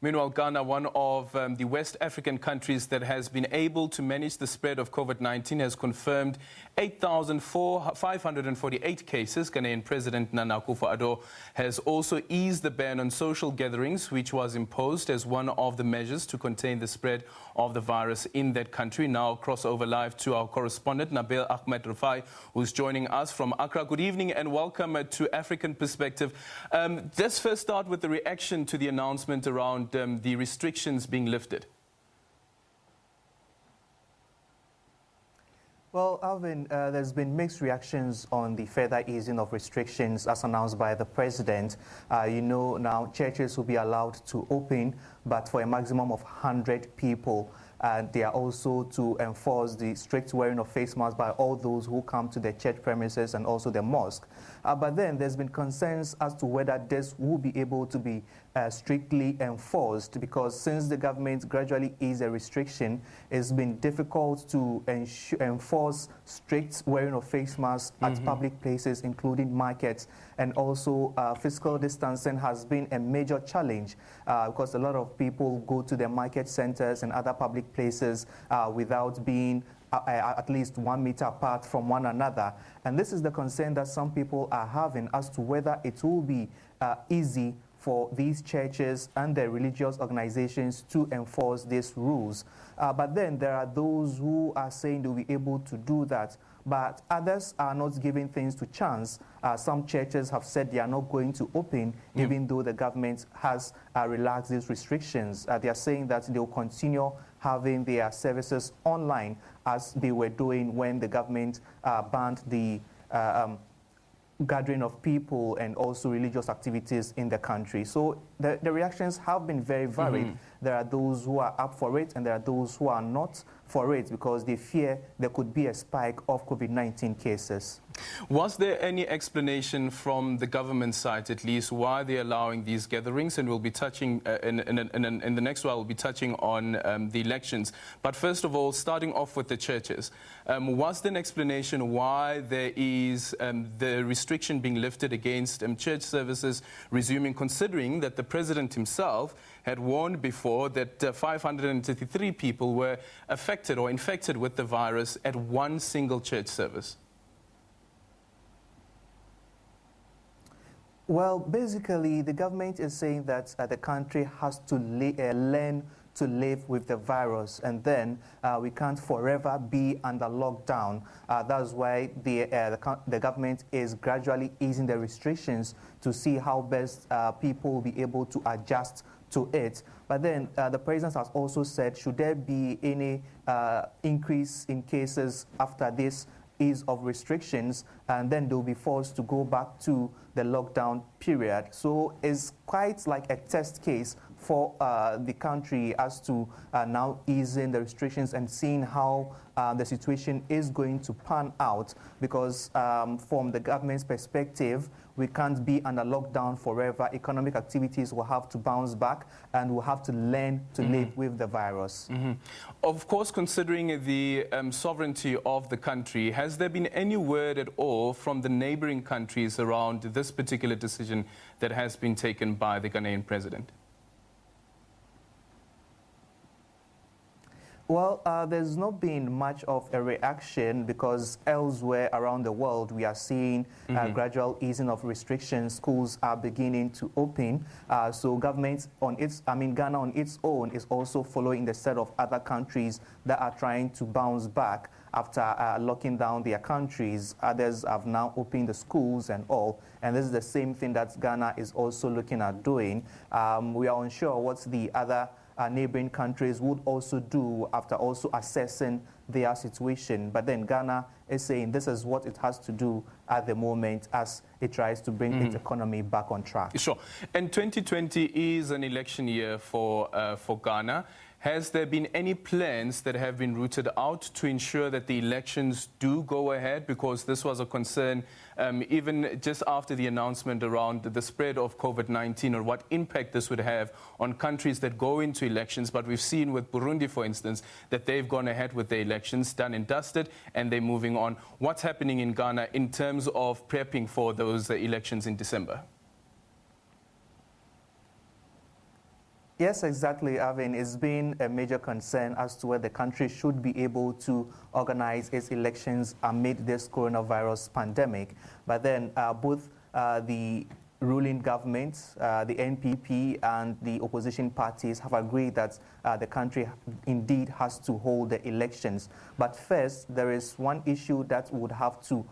Meanwhile, Ghana, one of the West African countries that has been able to manage the spread of COVID-19, has confirmed 8,548 cases. Ghanaian President Nana Akufo-Addo has also eased the ban on social gatherings, which was imposed as one of the measures to contain the spread of the virus in that country. Now, crossover live to our correspondent, Nabil Ahmed Rufai, who's joining us from Accra. Good evening and welcome to African Perspective. Let's first start with the reaction to the announcement around the restrictions being lifted. Well, Alvin, there's been mixed reactions on the further easing of restrictions as announced by the president. Now churches will be allowed to open, but for a maximum of 100 people. They are also to enforce the strict wearing of face masks by all those who come to the church premises and also the mosque. But then there's been concerns as to whether this will be able to be strictly enforced, because since the government gradually eased the restriction, it's been difficult to enforce strict wearing of face masks at public places, including markets, and also physical distancing has been a major challenge because a lot of people go to the market centers and other public places without being at least 1 meter apart from one another. And this is the concern that some people are having as to whether it will be easy for these churches and their religious organizations to enforce these rules. But then there are those who are saying they'll be able to do that, but others are not giving things to chance. Some churches have said they are not going to open, even though the government has relaxed these restrictions. They are saying that they will continue having their services online as they were doing when the government banned the gathering of people and also religious activities in the country. So the reactions have been very varied. There are those who are up for it and there are those who are not for it because they fear there could be a spike of COVID-19 cases. Was there any explanation from the government side, at least, why they're allowing these gatherings? And we'll be touching, in the next while, we'll be touching on the elections. But first of all, starting off with the churches, was there an explanation why there is the restriction being lifted against church services resuming, considering that the president himself had warned before that 533 people were affected or infected with the virus at one single church service? Well, basically, the government is saying that the country has to learn to live with the virus, and then we can't forever be under lockdown. That's why the government is gradually easing the restrictions to see how best people will be able to adjust to it. But then the president has also said, should there be any increase in cases after this ease of restrictions, and then they'll be forced to go back to the lockdown period. So it's quite like a test case for the country as to now easing the restrictions and seeing how the situation is going to pan out, because from the government's perspective, we can't be under lockdown forever. Economic activities will have to bounce back and we'll have to learn to live with the virus. Of course, considering the sovereignty of the country, has there been any word at all from the neighboring countries around this particular decision that has been taken by the Ghanaian president? Well, there's not been much of a reaction because elsewhere around the world we are seeing gradual easing of restrictions. Schools are beginning to open. So government Ghana on its own is also following the set of other countries that are trying to bounce back after locking down their countries. Others have now opened the schools and all. And this is the same thing that Ghana is also looking at doing. We are unsure what the other neighboring countries would also do after also assessing their situation. But then Ghana is saying this is what it has to do at the moment as it tries to bring its economy back on track. Sure. And 2020 is an election year for Ghana. Has there been any plans that have been rooted out to ensure that the elections do go ahead? Because this was a concern even just after the announcement around the spread of COVID-19 or what impact this would have on countries that go into elections. But we've seen with Burundi, for instance, that they've gone ahead with the elections, done and dusted, and they're moving on. What's happening in Ghana in terms of prepping for those elections in December? Yes, exactly, Avin. It's been a major concern as to whether the country should be able to organize its elections amid this coronavirus pandemic. But then both the ruling government, the NPP, and the opposition parties have agreed that the country indeed has to hold the elections. But first, there is one issue that would have to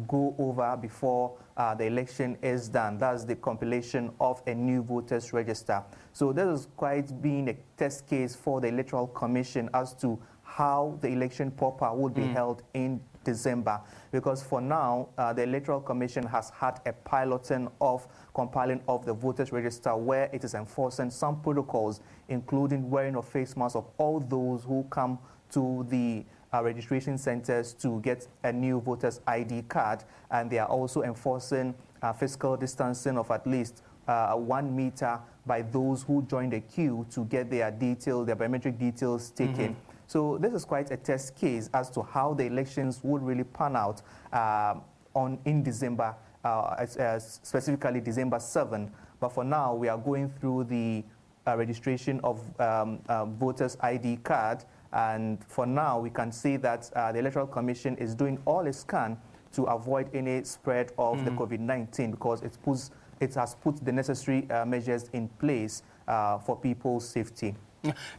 go over before the election is done. That's the compilation of a new voters register. So this is quite being a test case for the Electoral Commission as to how the election proper would be held in December. Because for now, the Electoral Commission has had a piloting of compiling of the voters register where it is enforcing some protocols, including wearing of face masks of all those who come to the registration centers to get a new voter's ID card, and they are also enforcing physical distancing of at least 1 meter by those who join the queue to get their details, their biometric details taken. So this is quite a test case as to how the elections would really pan out in December, specifically December 7. But for now, we are going through the registration of voters' ID card. And for now, we can see that the Electoral Commission is doing all it can to avoid any spread of the COVID-19 because it has put the necessary measures in place for people's safety.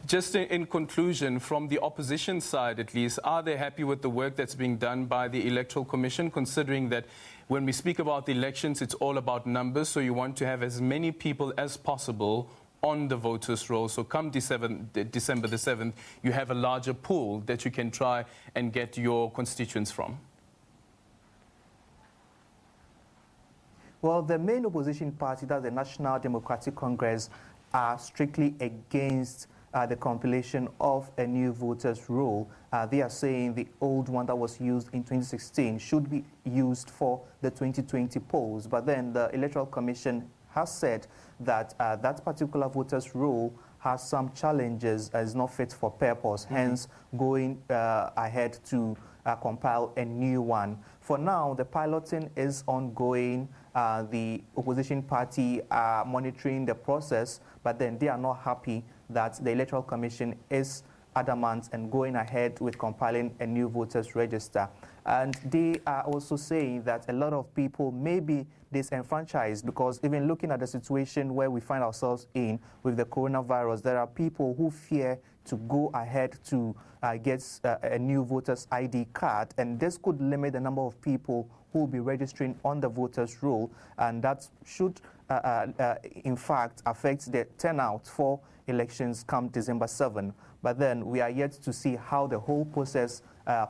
Just in conclusion, from the opposition side at least, are they happy with the work that's being done by the Electoral Commission, considering that when we speak about the elections, it's all about numbers, so you want to have as many people as possible on the voters' roll. So come December the 7th, you have a larger pool that you can try and get your constituents from. Well, the main opposition party, that's the National Democratic Congress, are strictly against the compilation of a new voters' roll. They are saying the old one that was used in 2016 should be used for the 2020 polls. But then the Electoral Commission has said that that particular voters' roll has some challenges and is not fit for purpose, hence going ahead to compile a new one. For now, the piloting is ongoing. The opposition party are monitoring the process, but then they are not happy that the Electoral Commission is adamant and going ahead with compiling a new voters register. And they are also saying that a lot of people may be disenfranchised because even looking at the situation where we find ourselves in with the coronavirus, there are people who fear to go ahead to get a new voter's ID card, and this could limit the number of people who will be registering on the voters' roll, and that should in fact affect the turnout for elections come December 7. But then we are yet to see how the whole process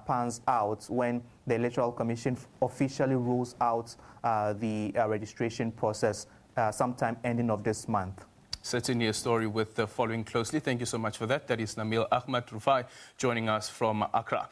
pans out when the Electoral Commission officially rules out the registration process sometime ending of this month. Certainly a story worth following closely. Thank you so much for that. That is Nabil Ahmad Rufai joining us from Accra.